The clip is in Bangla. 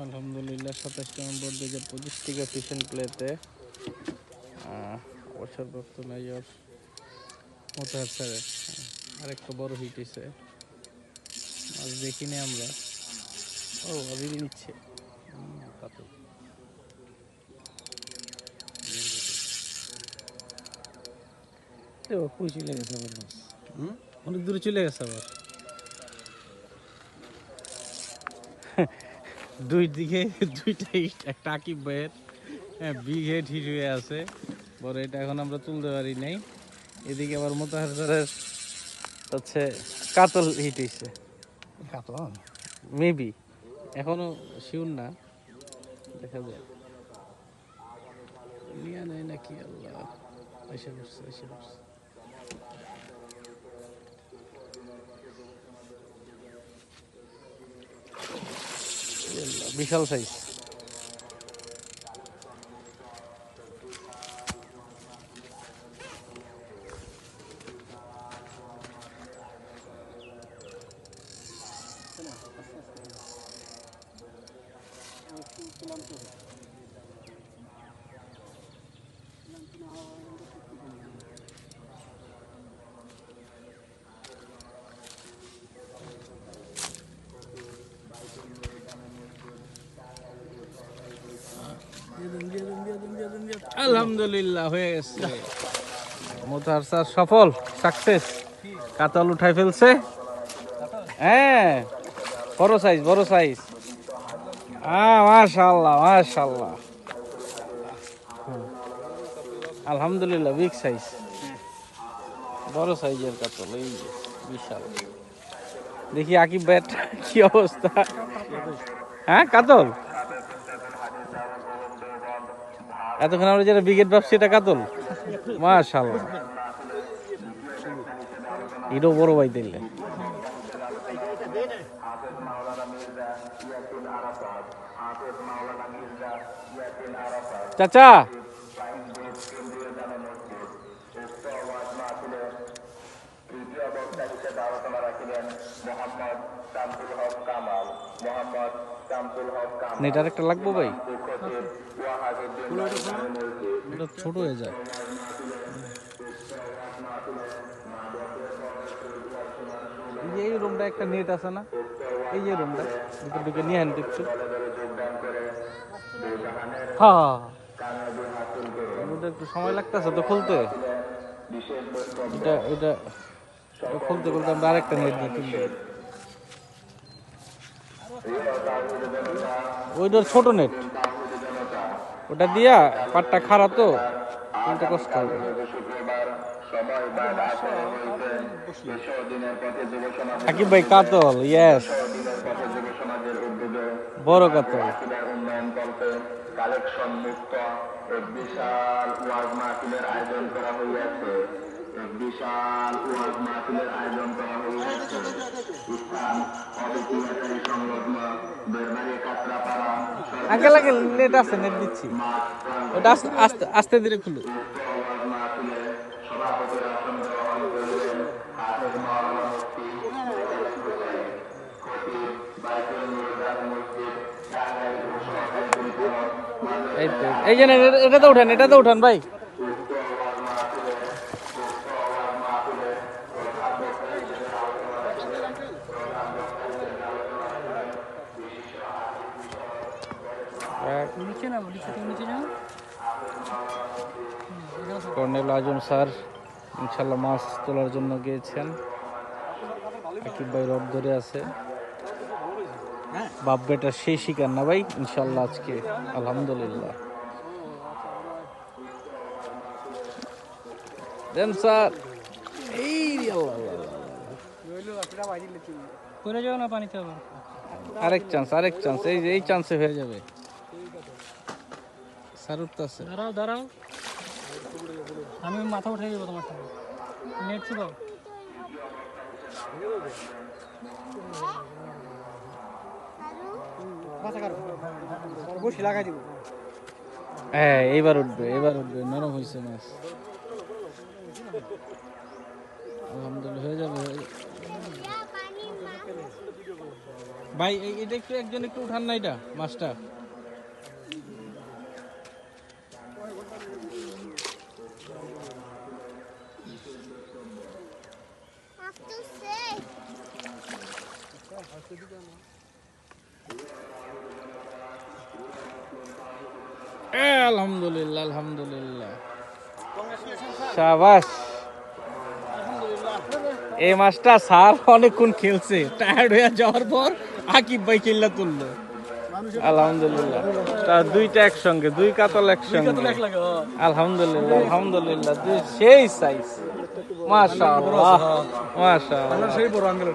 আলহামদুলিল্লাহ 27 নভেম্বর 2025 থেকে ফিশন প্লেতে অবসরপ্রাপ্ত মেজর মোতাহার স্যারের আরেকটা বড় হিট হয়েছে। আজ দেখিনি আমরা। ও রিল নিচ্ছে কই চলে গেছে আবার মাছ, অনেক দূরে চলে গেছে আবার। দুই দিকে দুইটা হিট, একটা আকিব ভাইয়ের বিগ হেড হিট হয়ে আছে বড়, এটা এখন আমরা তুলতে পারি নাই। এদিকে আবার মোতাহার স্যারের হচ্ছে কাতল হিট হয়েছে, কাতল মেবি, এখনো শিওর না, দেখা যায়। নিয়ে নেয় নাকি, আল্লাহ এসে করছে এসে করছে। বিশাল সাইজ। আলহামদুলিল্লাহ হয়ে গেছে, মোতাহার স্যার সফল, সাকসেস, কাতল উঠাই ফেলছে। হ্যাঁ বড় সাইজ, বড় সাইজ। মাশাআল্লাহ মাশাআল্লাহ, আলহামদুলিল্লাহ বিগ সাইজ, বড় সাইজের কাতল, এই যে বিশাল। দেখি আকিব ভাইয়ের কি অবস্থা। হ্যাঁ কাতল, এতক্ষণ আমরা যেটা ব্রিগেড ভাবছি এটা কাতল। মাশাআল্লাহ, এটাও বড় ভাই দিলে। চাচা নেটার একটা লাগবো ভাই, এটা ছোট হয়ে যায়। এই রুমটা একটা নেট আছে না, এই যে রুমটা ভিতর ঢুকে নিয়ে আনতে একটু। হ্যাঁ ওটা একটু সময় লাগতেছে তো খুলতে, এটা এটা খুলতে খুলতে আমরা আরেকটা নেট দিয়ে কিনবো। ওইটার ছোট নেট, ওটা দিয়া পাটটা খারাপ তো তুলতে কষ্ট হবে। আকিব ভাই কাতল, ইয়েস বড় কাতল। কালেকশন মুক্ত এক বিশাল ওয়াজ মাহফিলের আয়োজন করা হইয়াছে, এক বিশাল ওয়াজ মাহফিলের আয়োজন করা হইয়াছে স্থান অবৈতনিক সংলগ্ন Berbari Kanchrapara. Uncle uncle net আছে, নেট দিচ্ছি, ওটা আস্তে আস্তে ধীরে খুলো। ওয়াজ মাহফিলে সভাপতির আসন গ্রহণ করলেন হাফেজ মাওলানা মুফতি খতিব বাইতুল মুরদার মসজিদ টাঙ্গাইল সহকারী পরিচালক। এই যে এটাতে উঠান, এটাতে উঠান ভাই। কর্নেল আজম স্যার ইনশাল্লাহ মাছ তোলার জন্য গিয়েছেন, আকিব ভাই রড ধরে আছে। বাপ বেটার সেই শিকার না ভাই, ইনশাল্লাহ আজকে আলহামদুলিল্লাহ। দেন স্যার, এই আরেক চান্স, আরেক চান্স, এই যে এই চান্সে হয়ে যাবে। স্যার উঠতেছে, দাঁড়াও দাঁড়াও, আমি মাথা উঠে দেবো তোমার সাথে, নেট ছিল। হ্যাঁ এইবার উঠবে, এবার উঠবে, নরম হয়েছে মাছ, আলহামদুলিল্লাহ হয়ে যাবে। ভাই এটা একটু একজন একটু উঠান না এটা মাছটা। আলহামদুলিল্লাহ আলহামদুলিল্লাহ, শাবাশ। এই মাছটা স্যার অনেকক্ষণ খেলছে, টায়ার্ড হয়ে যাওয়ার পর আকিব ভাই কিল্লা তুললো। আলহামদুলিল্লাহ, তার দুইটা একসঙ্গে, দুই কাতল একসঙ্গে। আলহামদুলিল্লাহ আলহামদুলিল্লাহ, সেই সাইজ, মাশাআল্লাহ মাশাআল্লাহ। সেই বড় আঙ্কেল